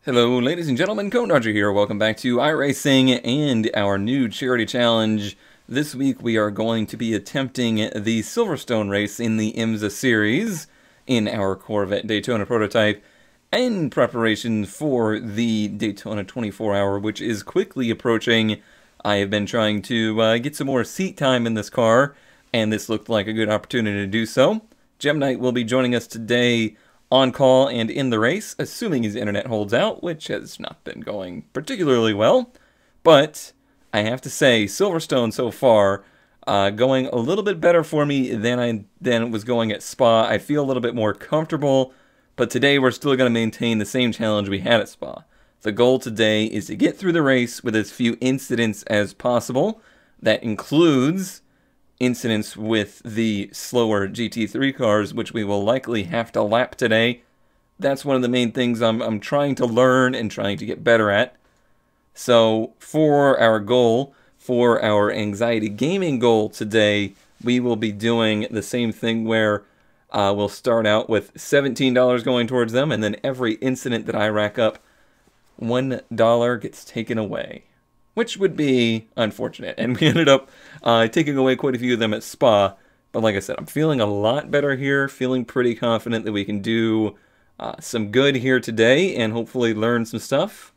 Hello ladies and gentlemen, Cone Dodger here. Welcome back to iRacing and our new charity challenge. This week we are going to be attempting the Silverstone race in the IMSA series in our Corvette Daytona prototype in preparation for the Daytona 24-hour, which is quickly approaching. I have been trying to get some more seat time in this car, and this looked like a good opportunity to do so. Gem Knight will be joining us today on call and in the race, assuming his internet holds out, which has not been going particularly well. But I have to say, Silverstone so far, going a little bit better for me than it was going at Spa. I feel a little bit more comfortable, but today we're still going to maintain the same challenge we had at Spa. The goal today is to get through the race with as few incidents as possible. That includes incidents with the slower GT3 cars, which we will likely have to lap today. That's one of the main things I'm trying to learn and trying to get better at. So for our goal, for our anxiety gaming goal today, we will be doing the same thing where we'll start out with $17 going towards them, and then every incident that I rack up, $1 gets taken away, which would be unfortunate. And we ended up taking away quite a few of them at Spa. But like I said, I'm feeling a lot better here, feeling pretty confident that we can do some good here today and hopefully learn some stuff.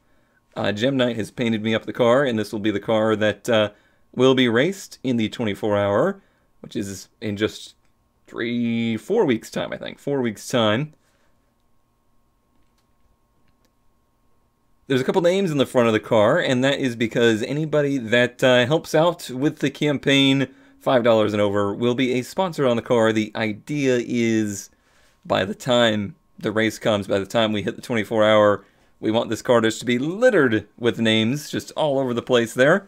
Gem Knight has painted me up the car, and this will be the car that will be raced in the 24-hour, which is in just 4 weeks' time, I think. 4 weeks' time. There's a couple names in the front of the car, and that is because anybody that helps out with the campaign, $5 and over, will be a sponsor on the car. The idea is by the time the race comes, by the time we hit the 24-hour, we want this car just to be littered with names just all over the place there.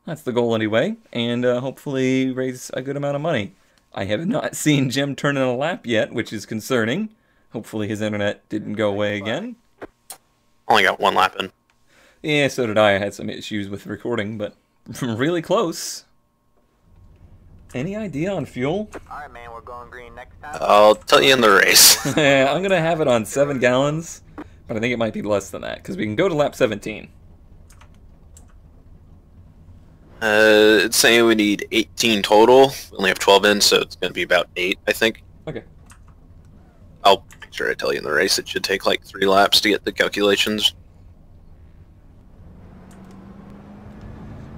That's the goal anyway, and hopefully raise a good amount of money. I have not seen Jim turn in a lap yet, which is concerning. Hopefully his internet didn't go away again. Only got one lap in. Yeah, so did I. I had some issues with recording, but really close. Any idea on fuel? Alright, man, we're going green next time. I'll tell you in the race. I'm going to have it on 7 gallons, but I think it might be less than that, because we can go to lap 17. It's saying we need 18 total. We only have 12 in, so it's going to be about 8, I think. Okay. I'll make sure I tell you in the race. It should take like 3 laps to get the calculations.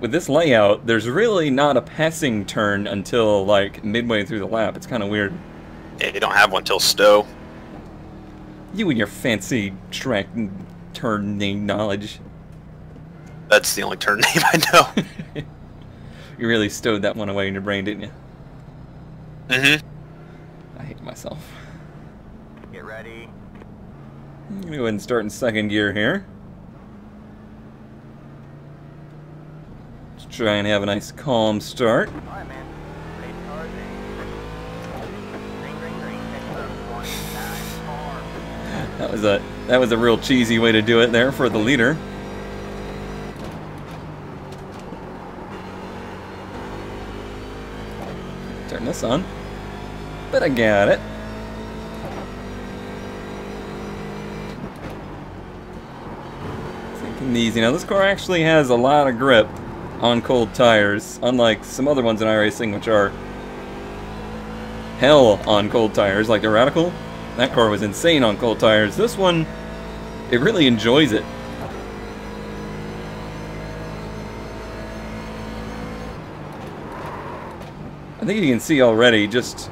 With this layout, there's really not a passing turn until like midway through the lap. It's kind of weird. Yeah, you don't have one till Stowe. You and your fancy track turning knowledge. That's the only turn name I know. You really stowed that one away in your brain, didn't you? Mm-hmm. I hate myself. Get ready. I'm going to go ahead and start in second gear here. Let's try and have a nice calm start. Alright, man. Race cars in. Green, green, green. Next up, 1, 9, 4. That was a real cheesy way to do it there for the leader. Turn this on. But I got it. Taking it easy. Now this car actually has a lot of grip on cold tires, unlike some other ones in iRacing which are hell on cold tires, like the Radical. That car was insane on cold tires. This one, it really enjoys it. I think you can see already just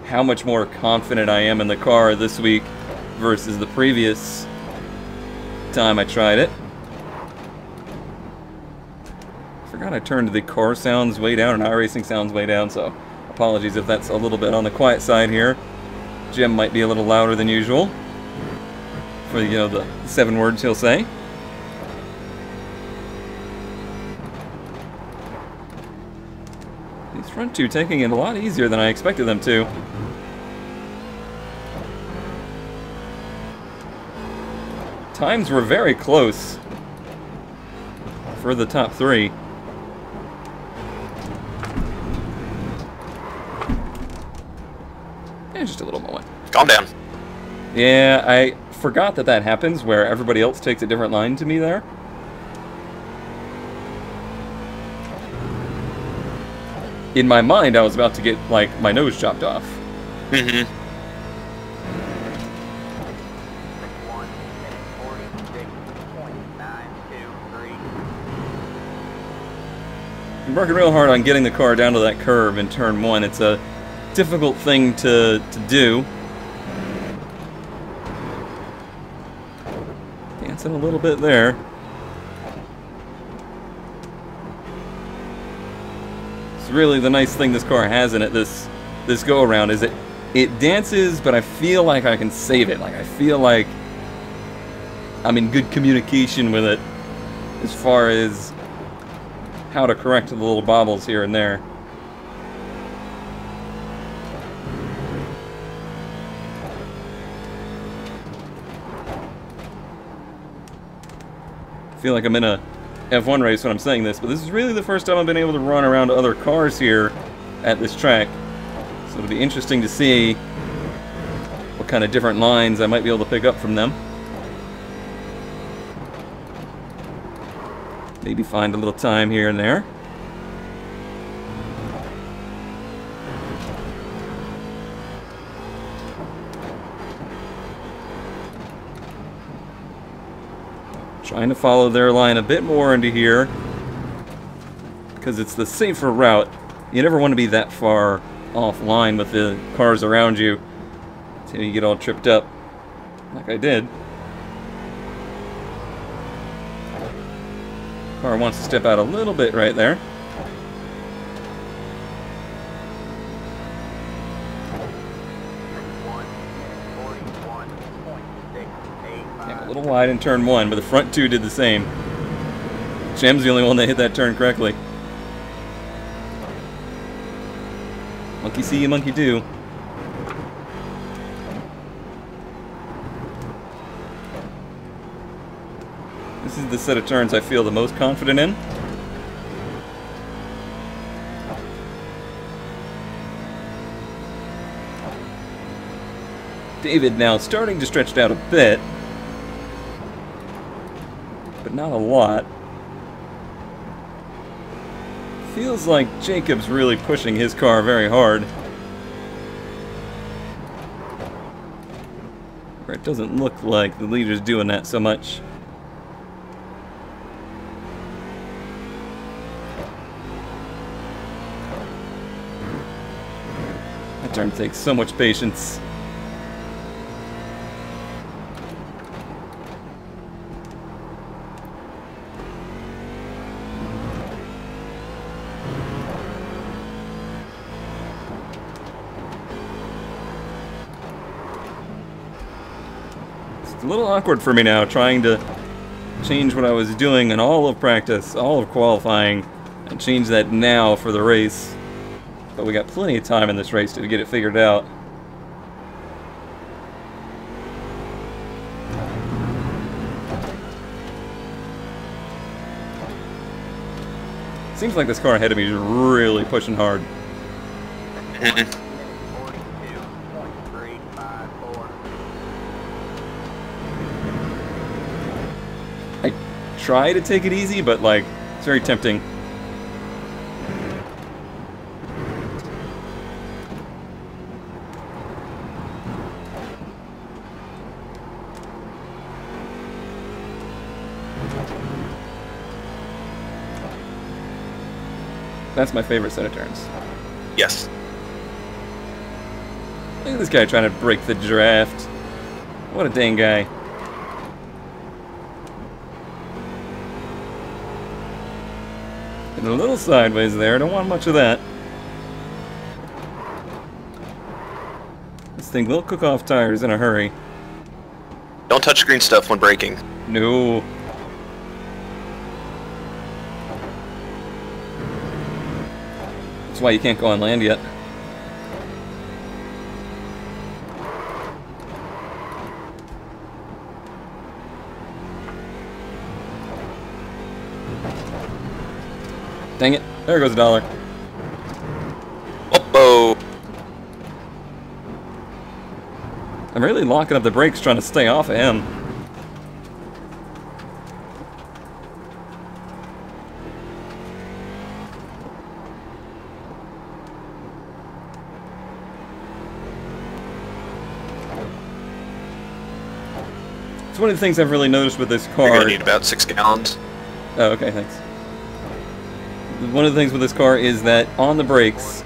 how much more confident I am in the car this week versus the previous time I tried it. Forgot I turned the car sounds way down and iRacing sounds way down, so apologies if that's a little bit on the quiet side here. Jim might be a little louder than usual for, you know, the 7 words he'll say. These front two taking it a lot easier than I expected them to. Times were very close for the top 3. And just a little moment. Calm down. Yeah, I forgot that that happens where everybody else takes a different line to me there. In my mind, I was about to get, like, my nose chopped off. Mm-hmm. 1 minute 46.923. I'm working real hard on getting the car down to that curve in turn 1. It's a difficult thing to do. Dancing a little bit there. It's really the nice thing this car has in it this go around is it dances, but I feel like I can save it. Like I feel like I'm in good communication with it as far as how to correct the little bobbles here and there. I feel like I'm in a F1 race when I'm saying this, but this is really the first time I've been able to run around other cars here at this track. So it'll be interesting to see what kind of different lines I might be able to pick up from them. Maybe find a little time here and there. Trying to follow their line a bit more into here because it's the safer route. You never want to be that far offline with the cars around you until you get all tripped up like I did. Car wants to step out a little bit right there. Yeah, a little wide in turn 1, but the front 2 did the same. Jem's the only one that hit that turn correctly. Monkey see, monkey do. This is the set of turns I feel the most confident in. David now starting to stretch it out a bit, but not a lot. Feels like Jacob's really pushing his car very hard. Where it doesn't look like the leader's doing that so much. That turn takes so much patience. It's a little awkward for me now, trying to change what I was doing in all of practice, all of qualifying, and change that now for the race. But we got plenty of time in this race to get it figured out. Seems like this car ahead of me is really pushing hard. I try to take it easy, but like, it's very tempting. That's my favorite set of turns. Yes. Look at this guy trying to break the draft. What a dang guy. And a little sideways there, don't want much of that. This thing will cook off tires in a hurry. Don't touch green stuff when braking. No. That's why you can't go on land yet. Dang it. There goes $1. Whoa. I'm really locking up the brakes trying to stay off of him. It's one of the things I've really noticed with this car. You're gonna need about 6 gallons. Oh, okay, thanks. One of the things with this car is that on the brakes,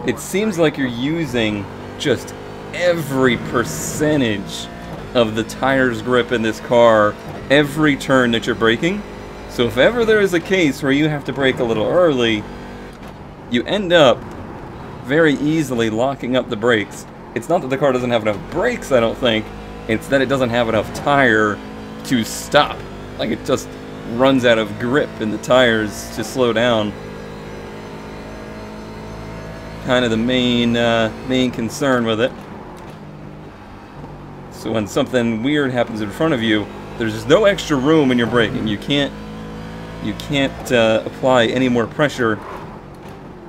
it seems like you're using just every percentage of the tire's grip in this car every turn that you're braking. So if ever there is a case where you have to brake a little early, you end up very easily locking up the brakes. It's not that the car doesn't have enough brakes, I don't think. It's that it doesn't have enough tire to stop. Like, it just runs out of grip in the tires to slow down. Kind of the main concern with it. So when something weird happens in front of you, there's just no extra room in your braking. You can't apply any more pressure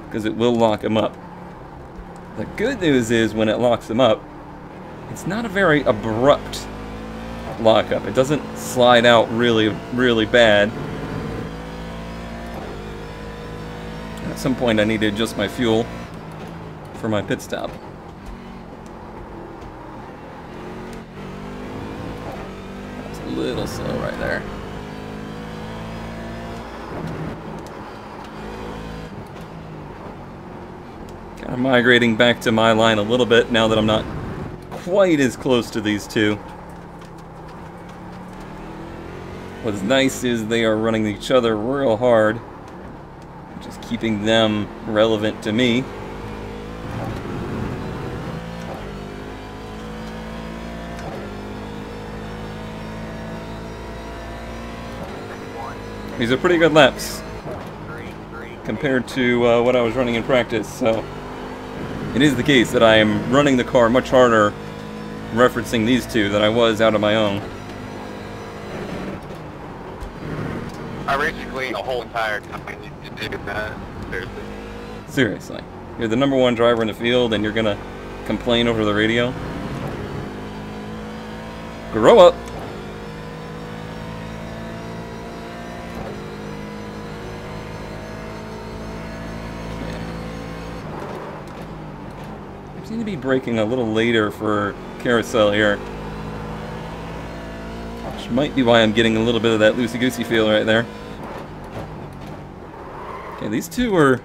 because it will lock them up. The good news is when it locks them up, it's not a very abrupt lockup. It doesn't slide out really, really bad. At some point I need to adjust my fuel for my pit stop. That's a little slow right there. Kind of migrating back to my line a little bit now that I'm not quite as close to these two. What's nice is they are running each other real hard, just keeping them relevant to me. These are pretty good laps compared to what I was running in practice, so it is the case that I am running the car much harder referencing these two than I was out of my own. Basically, the whole entire time you did that. Seriously. Seriously. You're the #1 driver in the field and you're gonna complain over the radio? Grow up! I seem to be braking a little later for carousel here. Which might be why I'm getting a little bit of that loosey-goosey feel right there. Okay, these two are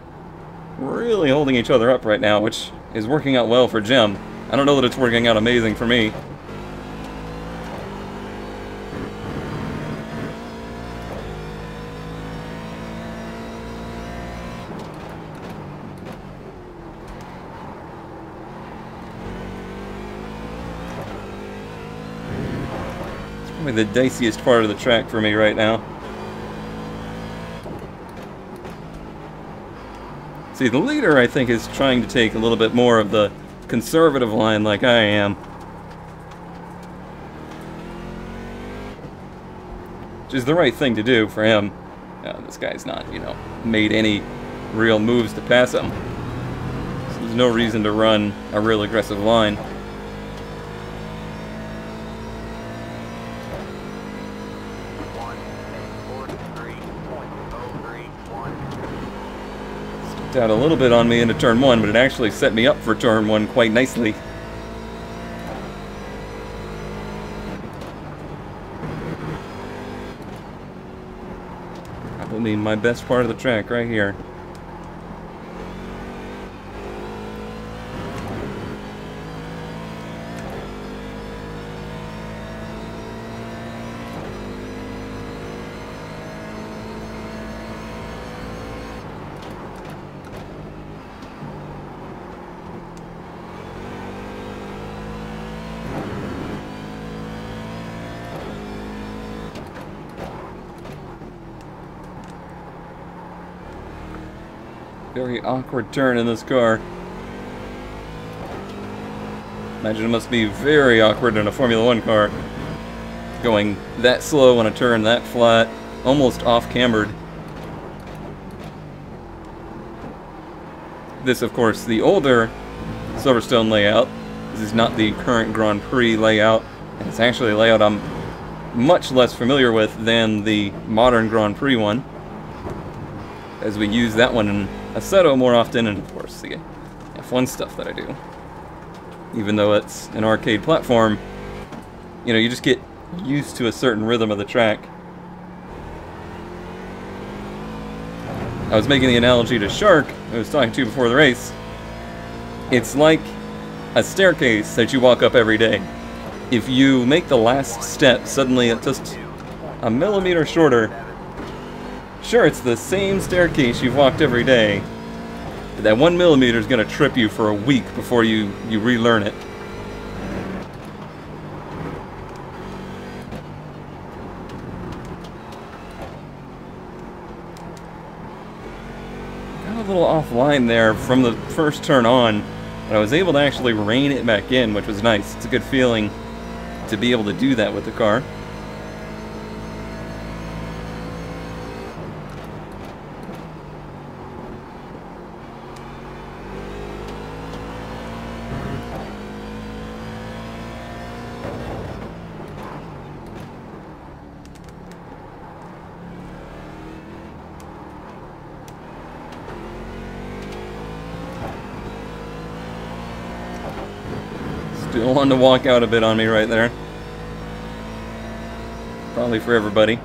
really holding each other up right now, which is working out well for Jim. I don't know that it's working out amazing for me. It's probably the diciest part of the track for me right now. See, the leader, I think, is trying to take a little bit more of the conservative line like I am. Which is the right thing to do for him. This guy's not, you know, made any real moves to pass him. So there's no reason to run a real aggressive line. Out a little bit on me into turn 1, but it actually set me up for turn 1 quite nicely. Probably my best part of the track right here. Very awkward turn in this car. Imagine it must be very awkward in a Formula 1 car. Going that slow on a turn that flat, almost off-cambered. This, of course, the older Silverstone layout. This is not the current Grand Prix layout, and it's actually a layout I'm much less familiar with than the modern Grand Prix one, as we use that one in Assetto more often, and of course the F1 stuff that I do. Even though it's an arcade platform, you know, you just get used to a certain rhythm of the track. I was making the analogy to Shark, I was talking to before the race. It's like a staircase that you walk up every day. If you make the last step suddenly at just a millimeter shorter, sure, it's the same staircase you've walked every day, but that 1 millimeter is going to trip you for a week before you relearn it. Got a little offline there from the first turn on, but I was able to actually rein it back in, which was nice. It's a good feeling to be able to do that with the car. Still wanting to walk out a bit on me right there. Probably for everybody.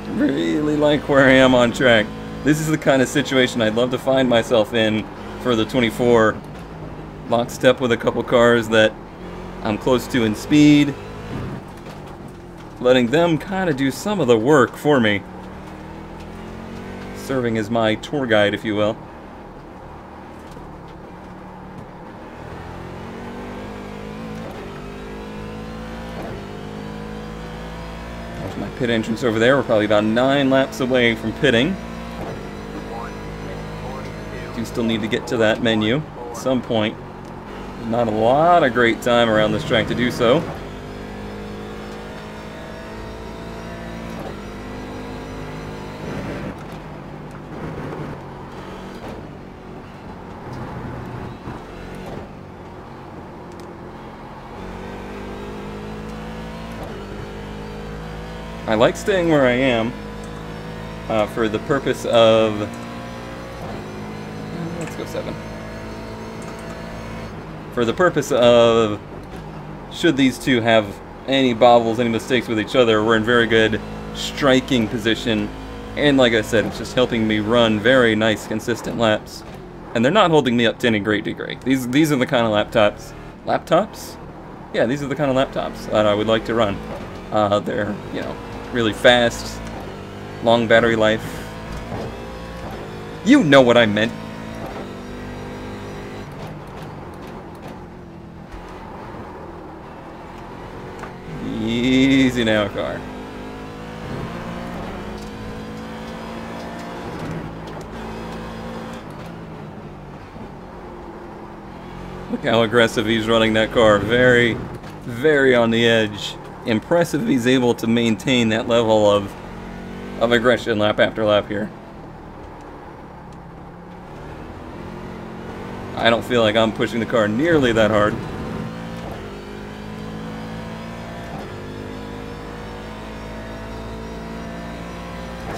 Really like where I am on track. This is the kind of situation I'd love to find myself in for the 24. Lockstep with a couple cars that I'm close to in speed. Letting them kind of do some of the work for me. Serving as my tour guide, if you will. There's my pit entrance over there. We're probably about 9 laps away from pitting. Do still need to get to that menu at some point. Not a lot of great time around this track to do so. I like staying where I am for the purpose of... let's go 7. For the purpose of, should these two have any bobbles, any mistakes with each other, we're in very good striking position. And like I said, it's just helping me run very nice, consistent laps. And they're not holding me up to any great degree. These are the kind of laptops? Yeah, these are the kind of laptops that I would like to run. They're, you know, really fast, long battery life. You know what I meant. Easy now, car. Look how aggressive he's running that car. Very, very on the edge. Impressive he's able to maintain that level of aggression lap after lap here. I don't feel like I'm pushing the car nearly that hard.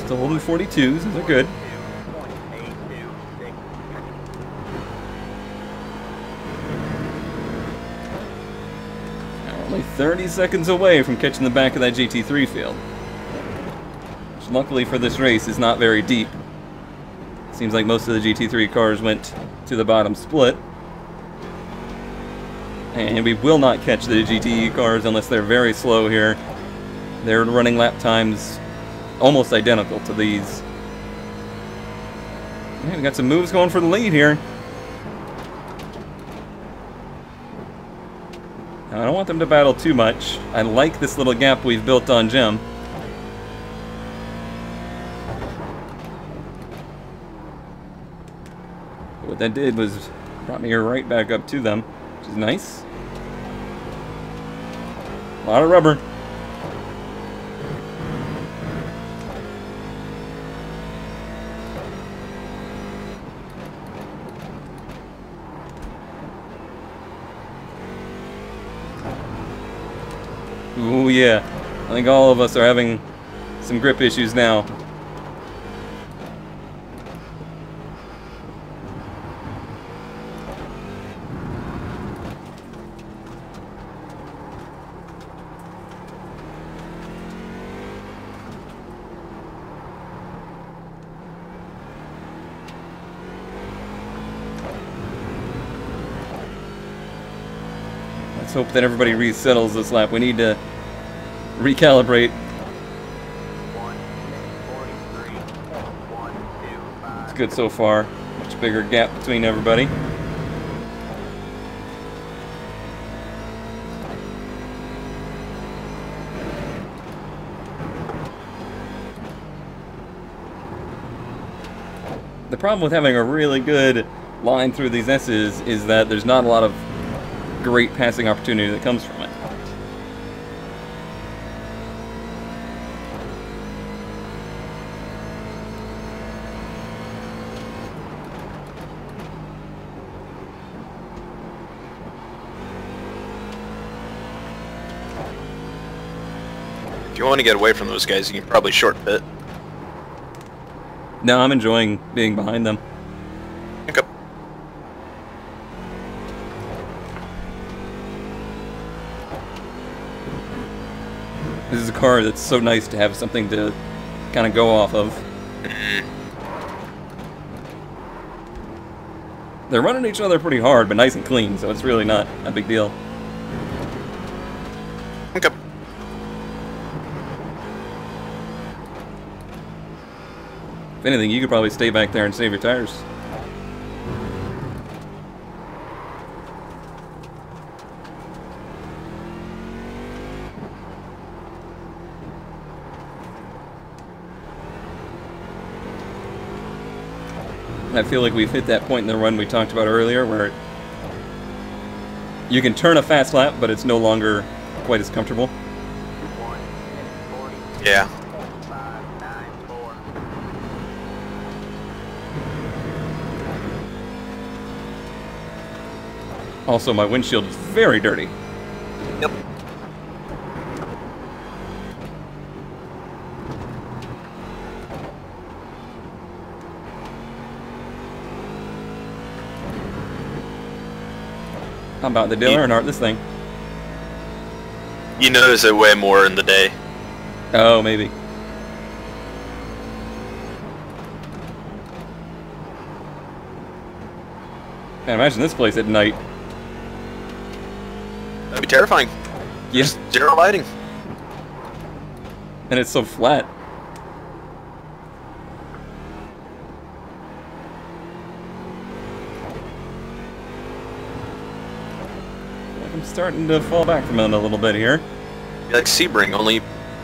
Still holding 42s, those are good. Only 30 seconds away from catching the back of that GT3 field. Which luckily for this race is not very deep. Seems like most of the GT3 cars went to the bottom split. And we will not catch the GTE cars unless they're very slow here. They're running lap times almost identical to these. Yeah, we got some moves going for the lead here. Now, I don't want them to battle too much. I like this little gap we've built on Jim. What that did was brought me right back up to them, which is nice. A lot of rubber. Oh yeah, I think all of us are having some grip issues now. Let's hope that everybody resettles this lap. We need to recalibrate. 1:43.125. It's good so far. Much bigger gap between everybody. The problem with having a really good line through these S's is that there's not a lot of great passing opportunity that comes from it. If you want to get away from those guys, you can probably short pit. No, I'm enjoying being behind them. Okay. This is a car that's so nice to have something to kind of go off of. They're running each other pretty hard, but nice and clean, so it's really not a big deal. Okay. If anything, you could probably stay back there and save your tires. I feel like we've hit that point in the run we talked about earlier where you can turn a fast lap, but it's no longer quite as comfortable. 1:40.594. Yeah. Also, my windshield is very dirty. Yep. How about the Dale Earnhardt, this thing? You notice it way more in the day. Oh, maybe. Man, imagine this place at night. That'd be terrifying. Yes. Just zero lighting. And it's so flat. I'm starting to fall back from it a little bit here. Be like Sebring, only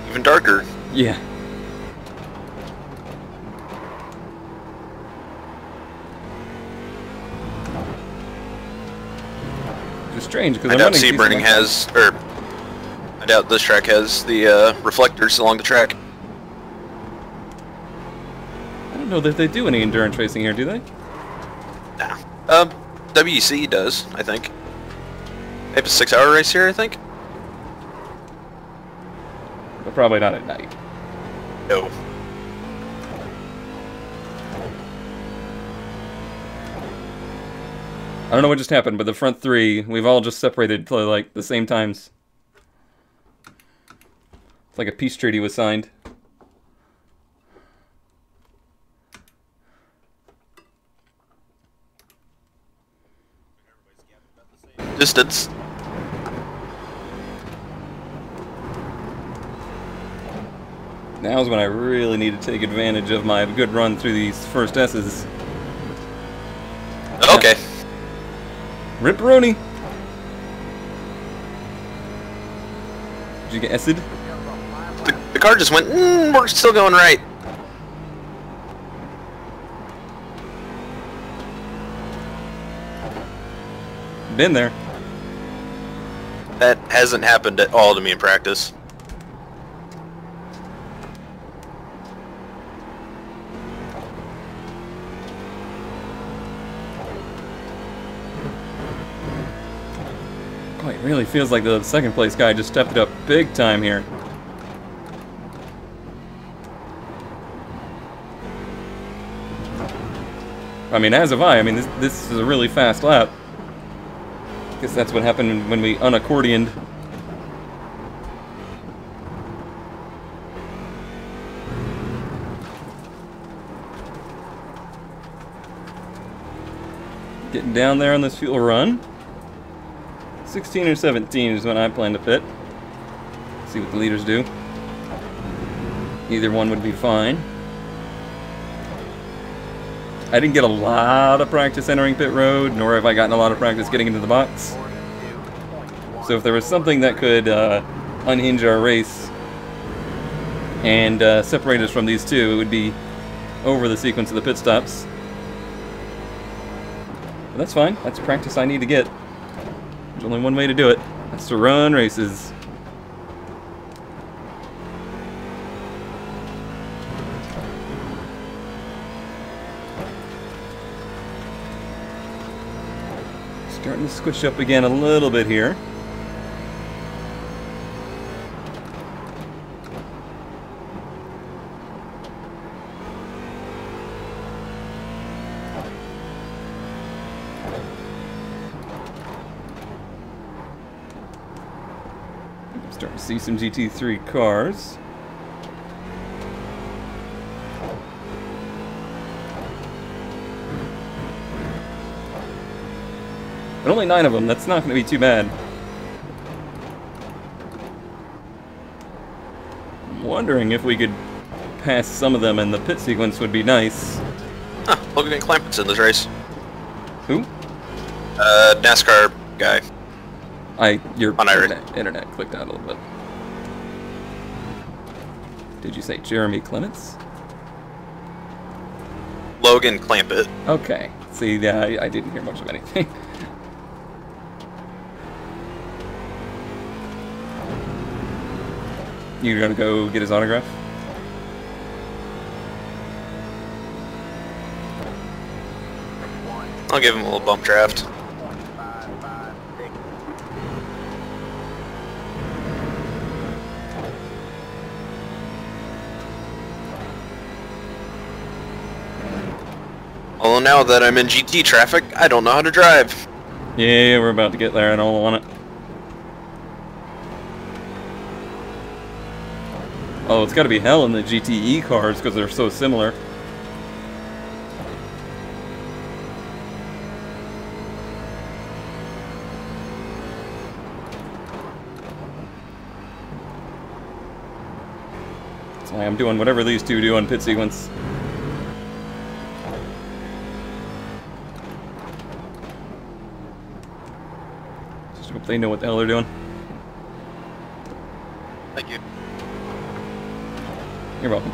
even darker. Yeah. It's strange because I I'm doubt running Sebring C7DP. has, or I doubt this track has the reflectors along the track. I don't know that they do any endurance racing here, do they? Nah. WEC does, I think. They have a 6-hour race here, I think. But probably not at night. No. I don't know what just happened, but the front three, we've all just separated to like the same times. It's like a peace treaty was signed. Distance. Now's when I really need to take advantage of my good run through these first S's. Okay. Ripperoni! Did you get S'd? The car just went, we're still going right. Been there. That hasn't happened at all to me in practice. Boy, It really feels like the second place guy just stepped it up big time here. I mean, as have I. I mean, this is a really fast lap. I guess that's what happened when we unaccordioned. Getting down there on this fuel run. 16 or 17 is when I plan to pit. See what the leaders do. Either one would be fine. I didn't get a lot of practice entering pit road, nor have I gotten a lot of practice getting into the box. So if there was something that could unhinge our race and separate us from these two, it would be over the sequence of the pit stops. But that's fine. That's practice I need to get. There's only one way to do it. That's to run races. Starting to squish up again a little bit here. Starting to see some GT3 cars. But only 9 of them, that's not going to be too bad. I'm wondering if we could pass some of them and the pit sequence would be nice. Huh, Logan and Clampett's in this race. Who? NASCAR guy. Your On internet clicked out a little bit. Did you say Jeremy Clements? Logan Clampett. Okay. See, yeah, I didn't hear much of anything. You gonna go get his autograph? I'll give him a little bump draft. Although now that I'm in GT traffic, I don't know how to drive. Yeah, we're about to get there. I don't want it. Oh, it's got to be hell in the GTE cars because they're so similar. That's why I'm doing whatever these two do on pit sequence. Just hope they know what the hell they're doing. Thank you. You're welcome.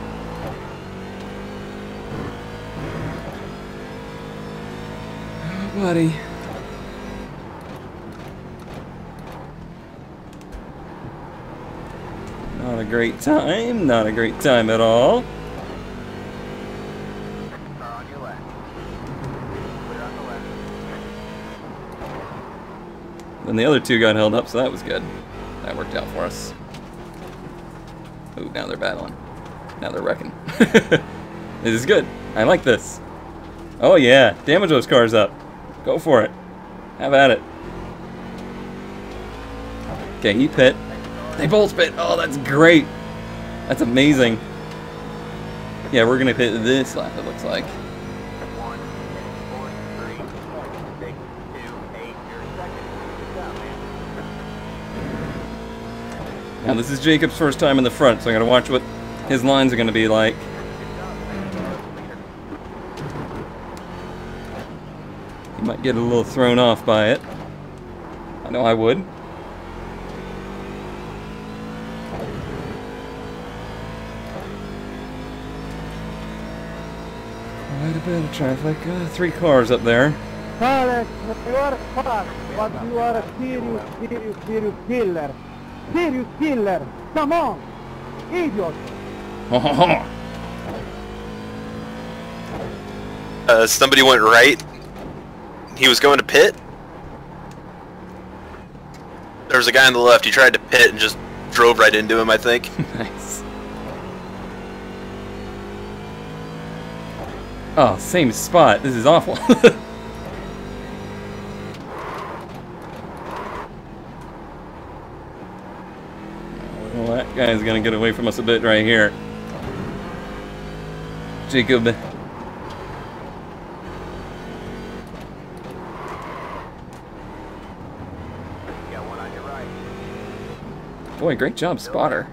Oh, buddy. Not a great time. Not a great time at all. Car on your left. Clear on the left. Then the other two got held up, so that was good. That worked out for us. Ooh, now they're battling. Now they're wrecking. This is good. I like this. Oh yeah, damage those cars up. Go for it. Have at it. Okay, he pit. They both pit. Oh, that's great. That's amazing. Yeah, we're gonna pit this lap, it looks like. 1:43.628. You're second. Good job, man. Now this is Jacob's first time in the front, so I gotta watch what his lines are gonna be like. He might get a little thrown off by it. I know I would. Quite a bit of traffic. 3 cars up there. Alex, you are fast, but you are a serious killer. Serious killer. Come on, idiot. Somebody went right. He was going to pit. There was a guy on the left. He tried to pit and just drove right into him, I think. Nice. Oh, same spot. This is awful. Well, that guy's gonna get away from us a bit right here. Jacob. Got one on your right. Boy, great job, spotter.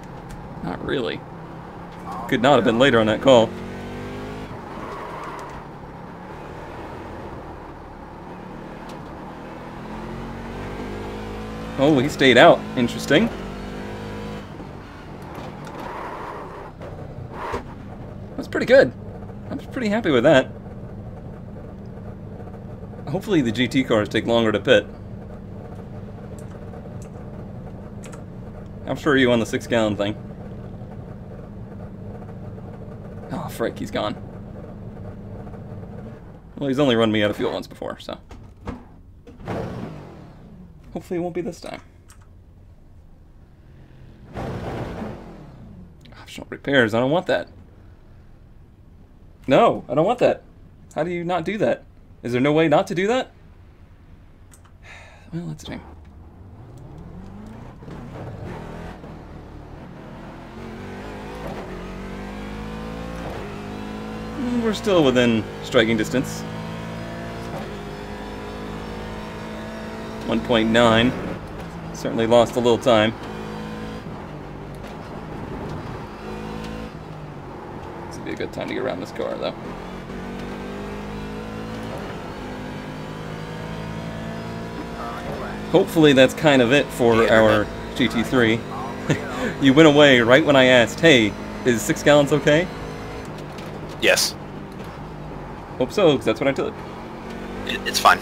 Not really. Could not have been later on that call. Oh, he stayed out. Interesting. That's pretty good. I'm pretty happy with that. Hopefully the GT cars take longer to pit. How sure are you on the 6-gallon thing? Oh, frick, he's gone. Well, he's only run me out of fuel once before, so... hopefully it won't be this time. Optional repairs, I don't want that. No, I don't want that. How do you not do that? Is there no way not to do that? Well, that's a shame. We're still within striking distance. 1.9. Certainly lost a little time. This would be a good time to get around this car, though. Hopefully that's kind of it for our GT3. You went away right when I asked, hey, is 6 gallons okay? Yes. Hope so, because that's what I did. It's fine.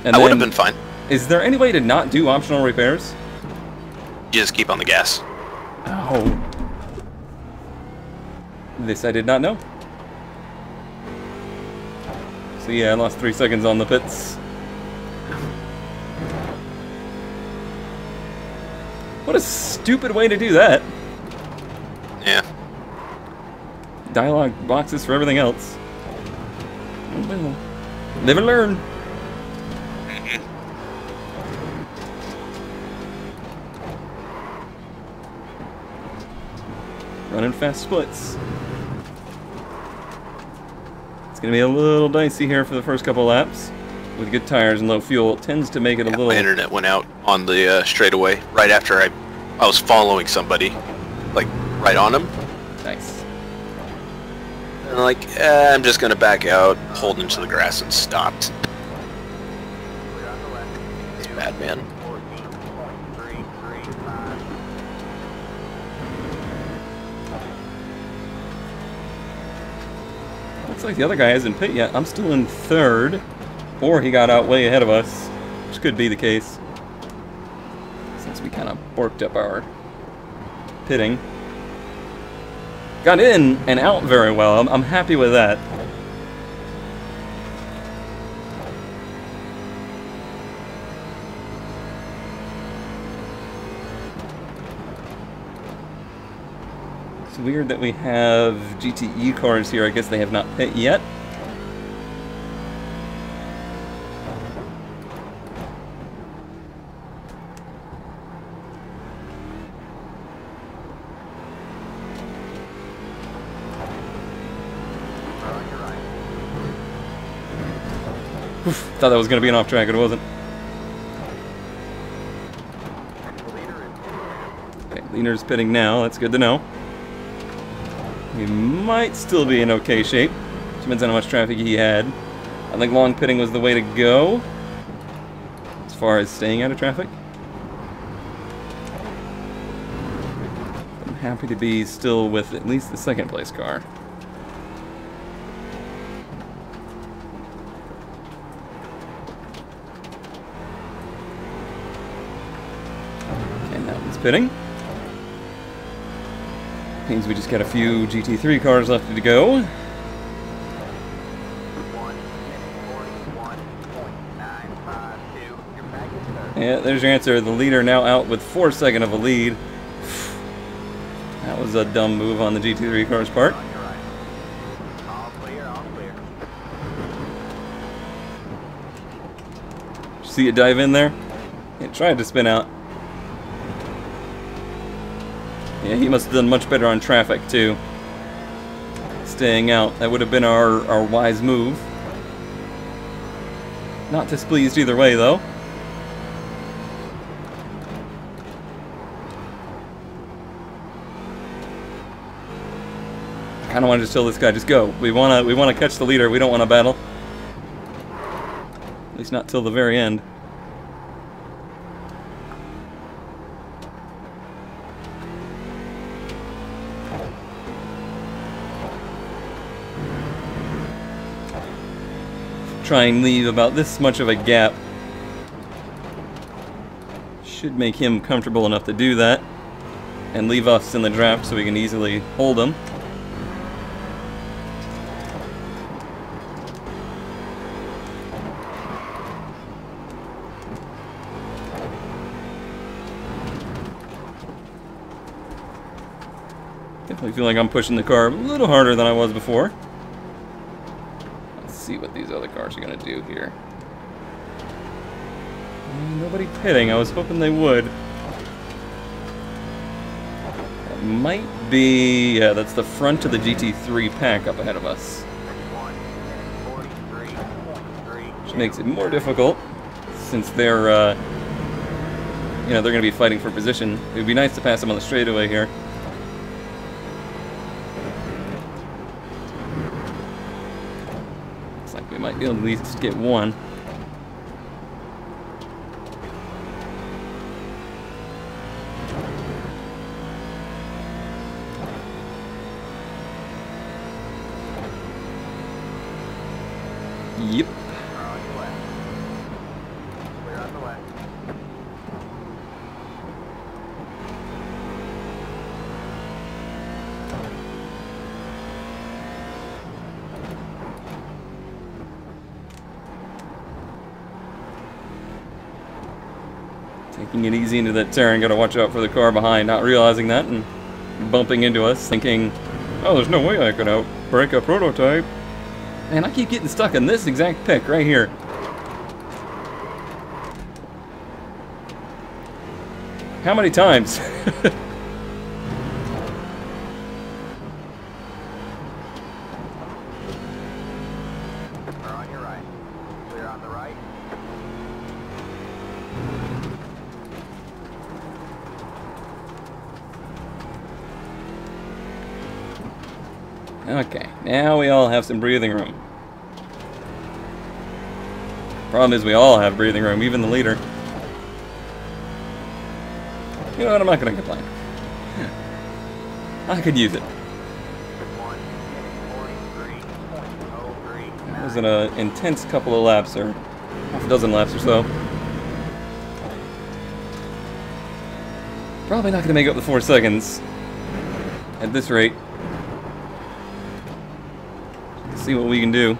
And I would have been fine. Is there any way to not do optional repairs? You just keep on the gas. Oh. This I did not know. So yeah, I lost 3 seconds on the pits. What a stupid way to do that. Yeah. Dialogue boxes for everything else. Oh, well. Live and learn. Running fast splits. It's going to be a little dicey here for the first couple laps. With good tires and low fuel, it tends to make it a little... My internet went out on the straightaway right after I was following somebody. Like, right on him. Nice. And I'm like, I'm just going to back out, pulled into the grass and stopped. It's bad, man. 14.335. Looks like the other guy hasn't pit yet. I'm still in 3rd. Or he got out way ahead of us, which could be the case. Since we kind of borked up our pitting. Got in and out very well. I'm happy with that. It's weird that we have GTE cars here. I guess they have not pit yet. Thought that was going to be an off track, but it wasn't. Okay, leader's pitting now. That's good to know. He might still be in okay shape. Depends on how much traffic he had. I think long pitting was the way to go as far as staying out of traffic. I'm happy to be still with at least the 2nd place car. Pitting. Means we just got a few GT3 cars left to go. 1 minute 41.952. You're back in 3rd. Yeah, there's your answer. The leader now out with 4 seconds of a lead. That was a dumb move on the GT3 car's part. On your right. All clear, all clear. See it dive in there? It tried to spin out. Yeah, he must have done much better on traffic too. Staying out. That would have been our wise move. Not displeased either way though. I kind of want to just tell this guy, just go. We want to catch the leader. We don't want to battle. At least not till the very end. Try and leave about this much of a gap. Should make him comfortable enough to do that. And leave us in the draft so we can easily hold him. Definitely feel like I'm pushing the car a little harder than I was before. Let's see what these other cars are going to do here. Nobody pitting. I was hoping they would. That might be... yeah, that's the front of the GT3 pack up ahead of us. 1:43.3. Which makes it more difficult since they're, you know, they're going to be fighting for position. It would be nice to pass them on the straightaway here. Looks like we might be able to at least get one. Yep. We're on your left. We're on the left. Taking it easy into that turn, gotta watch out for the car behind, not realizing that and bumping into us, thinking, oh, there's no way I could outbrake a prototype. Man, I keep getting stuck in this exact pick right here. How many times? We're on your right. We're on the right. Okay, now we all have some breathing room. Problem is we all have breathing room, even the leader. You know what, I'm not gonna complain. I could use it. 1:43.03. It was an intense couple of laps, or half a dozen laps or so. Probably not gonna make up the 4 seconds at this rate. Let's see what we can do.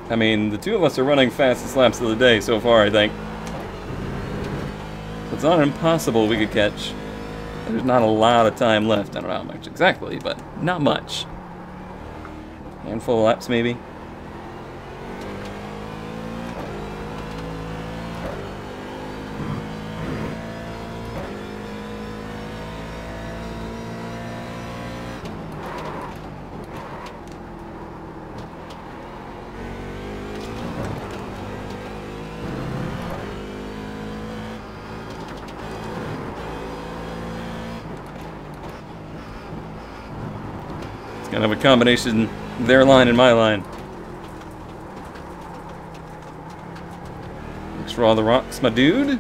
I mean, the two of us are running fastest laps of the day so far, I think. So it's not impossible we could catch. There's not a lot of time left. I don't know how much exactly, but not much. Handful of laps, maybe. Kind of a combination, their line and my line. Thanks for all the rocks, my dude.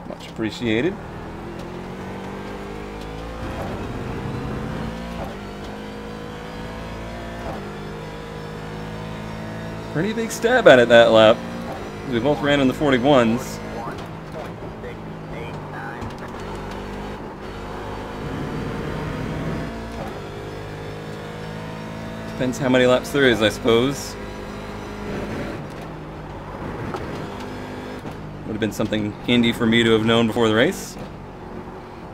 Much appreciated. Pretty big stab at it that lap. We both ran in the 41s. 1.689. Depends how many laps there is, I suppose. Would have been something handy for me to have known before the race.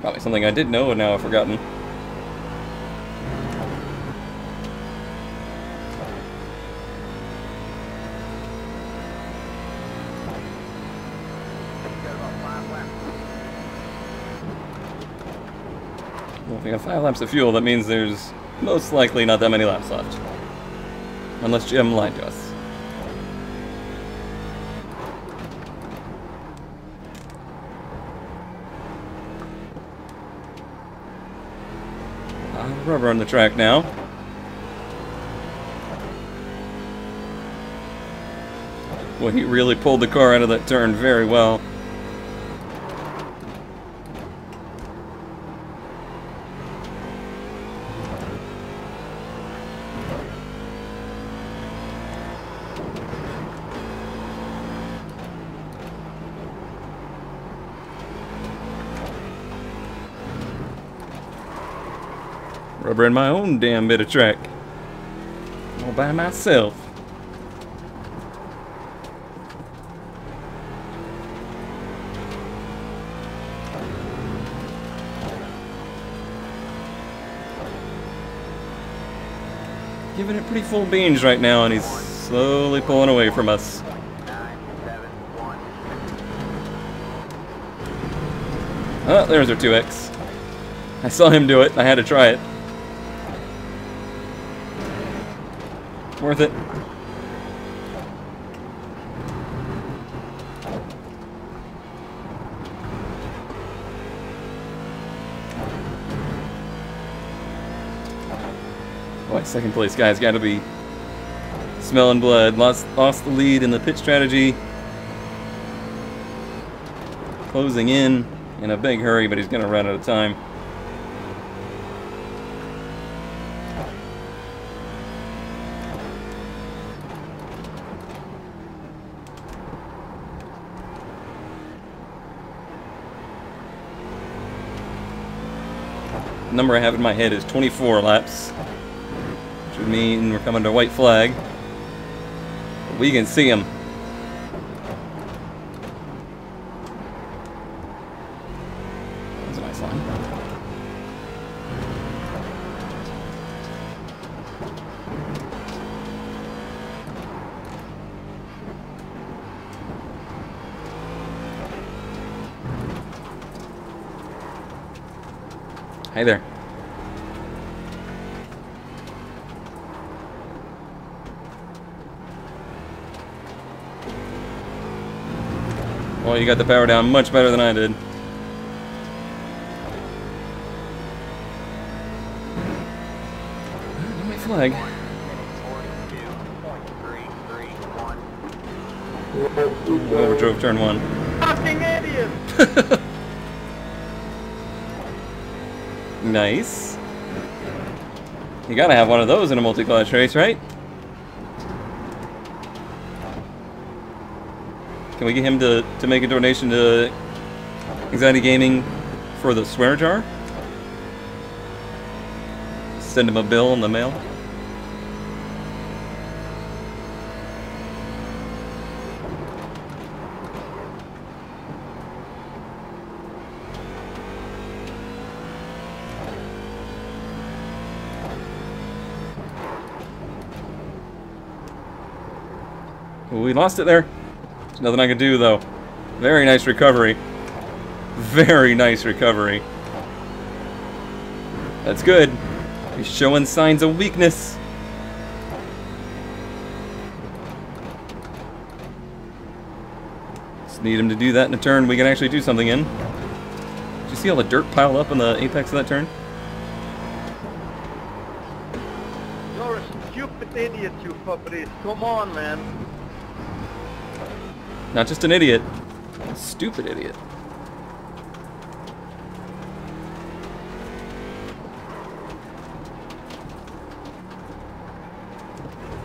Probably something I did know and now I've forgotten. Got about 5 laps. Well, if we got 5 laps of fuel, that means there's most likely not that many laps left. Unless Jim lied to us. Rubber on the track now. Well, he really pulled the car out of that turn very well. Rubber in my own damn bit of track. All by myself. Giving it pretty full beans right now, and he's slowly pulling away from us. 971. Oh, there's our 2X. I saw him do it. I had to try it. Worth it. Boy, second place guy's got to be smelling blood. Lost the lead in the pit strategy. Closing in a big hurry, but he's going to run out of time. The number I have in my head is 24 laps, which would mean we're coming to white flag. But we can see him. That's a nice line. Hey there. Well, you got the power down much better than I did. My flag. 42.331. Overdrove turn 1. Fucking idiot! Nice. You gotta have one of those in a multi-clutch race, right? Can we get him to make a donation to Anxiety Gaming for the swear jar? Send him a bill in the mail? We lost it there. There's nothing I can do, though. Very nice recovery. Very nice recovery. That's good. He's showing signs of weakness. Just need him to do that in a turn we can actually do something in. Did you see all the dirt piled up in the apex of that turn? You're a stupid idiot, you Fabrice. Come on, man. Not just an idiot. A stupid idiot.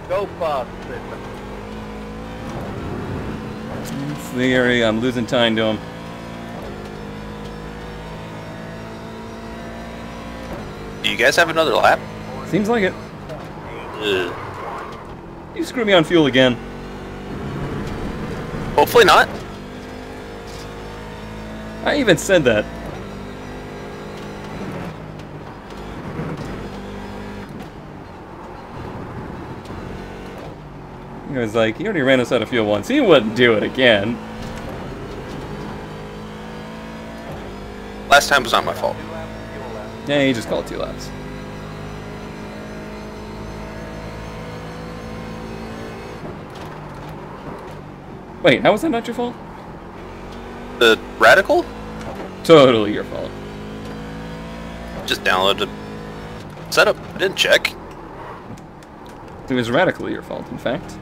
Go fast, Peter. It's the area I'm losing time to him. Do you guys have another lap? Seems like it. Ugh. You screw me on fuel again. Hopefully not. I even said that. He was like, he already ran us out of fuel once. He wouldn't do it again. Last time was not my fault. Yeah, he just called 2 laps. Wait, how was that not your fault? The Radical? Totally your fault. Just downloaded setup. I didn't check. It was radically your fault, in fact.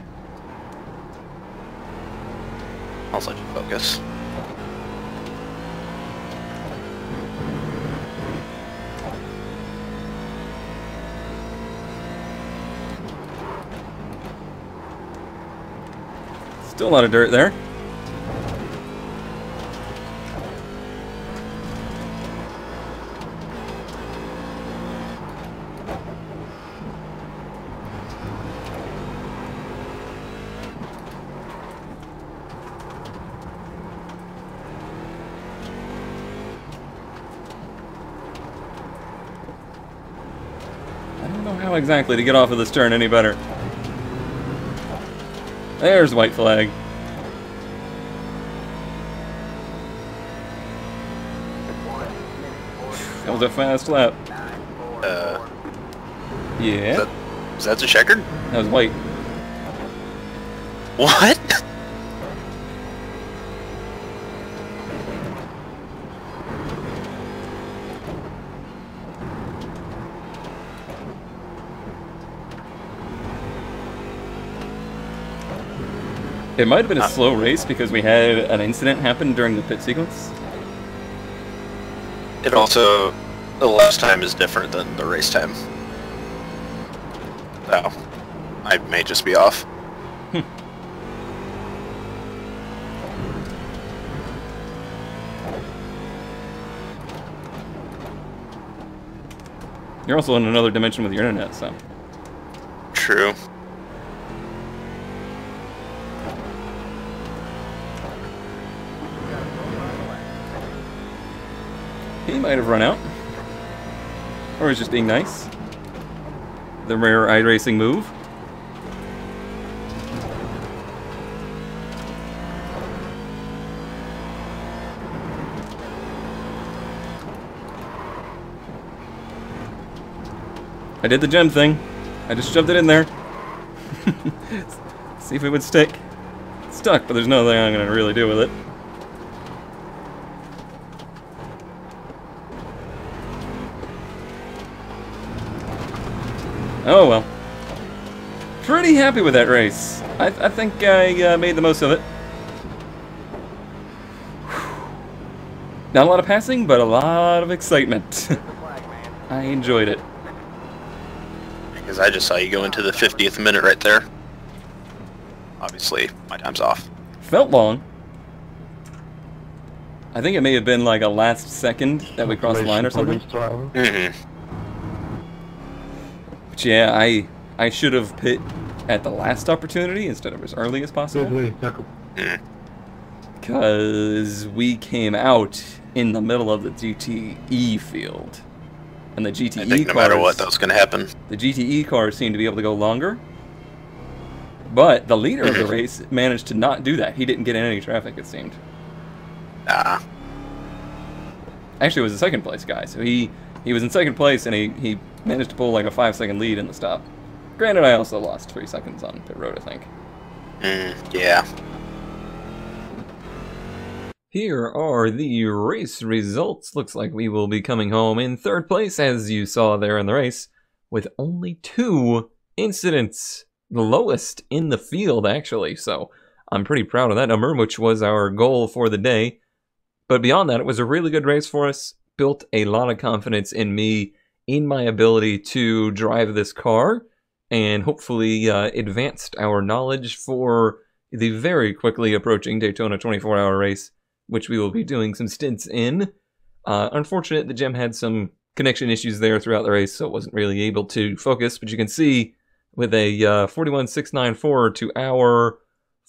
I'll let you focus. Still a lot of dirt there. I don't know how exactly to get off of this turn any better. There's white flag. That was a fast lap. Yeah. Is that a checkered? That was white. What? It might have been a slow race because we had an incident happen during the pit sequence. It also, the last time is different than the race time. So, I may just be off. You're also in another dimension with your internet, so. True. He might have run out. Or he's just being nice. The rare iRacing move. I did the gem thing. I just shoved it in there. See if it would stick. It's stuck, but there's nothing I'm gonna really do with it. Oh well. Pretty happy with that race. I think I made the most of it. Not a lot of passing, but a lot of excitement. I enjoyed it. Because I just saw you go into the 50th minute right there. Obviously, my time's off. Felt long. I think it may have been like a last second that we crossed the line or something. Mm-hmm. But yeah, I should have pit at the last opportunity instead of as early as possible. Because we came out in the middle of the GTE field. And the GTE I think no matter what, that was going to happen. The GTE cars seemed to be able to go longer. But the leader of the race managed to not do that. He didn't get in any traffic, it seemed. Ah. Actually, it was a second place guy. So he was in second place, and he managed to pull like a 5-second lead in the stop. Granted, I also lost 3 seconds on pit road, I think. Yeah. Here are the race results. Looks like we will be coming home in third place, as you saw there in the race, with only 2 incidents. The lowest in the field, actually. So I'm pretty proud of that number, which was our goal for the day. But beyond that, it was a really good race for us. Built a lot of confidence in me, in my ability to drive this car, and hopefully advanced our knowledge for the very quickly approaching Daytona 24-hour race, which we will be doing some stints in. Unfortunate, the gem had some connection issues there throughout the race, so it wasn't really able to focus, but you can see with a 41.694 to our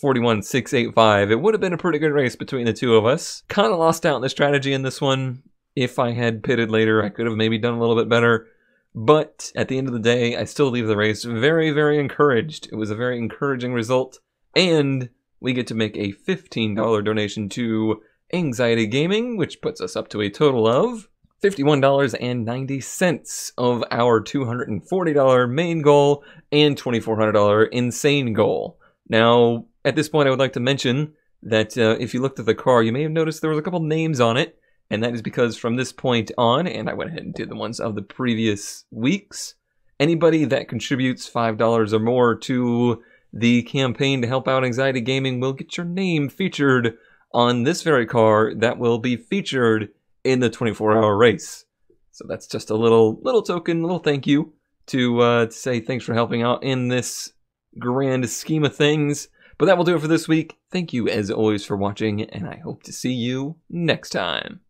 41.685, it would have been a pretty good race between the two of us. Kind of lost out in the strategy in this one. If I had pitted later, I could have maybe done a little bit better. But at the end of the day, I still leave the race very, very encouraged. It was a very encouraging result. And we get to make a $15 donation to Anxiety Gaming, which puts us up to a total of $51.90 of our $240 main goal and $2,400 insane goal. Now, at this point, I would like to mention that if you looked at the car, you may have noticed there was a couple names on it. And that is because from this point on, and I went ahead and did the ones of the previous weeks, anybody that contributes $5 or more to the campaign to help out Anxiety Gaming will get your name featured on this very car that will be featured in the 24-hour race. So that's just a little token, little thank you to say thanks for helping out in this grand scheme of things. But that will do it for this week. Thank you as always for watching, and I hope to see you next time.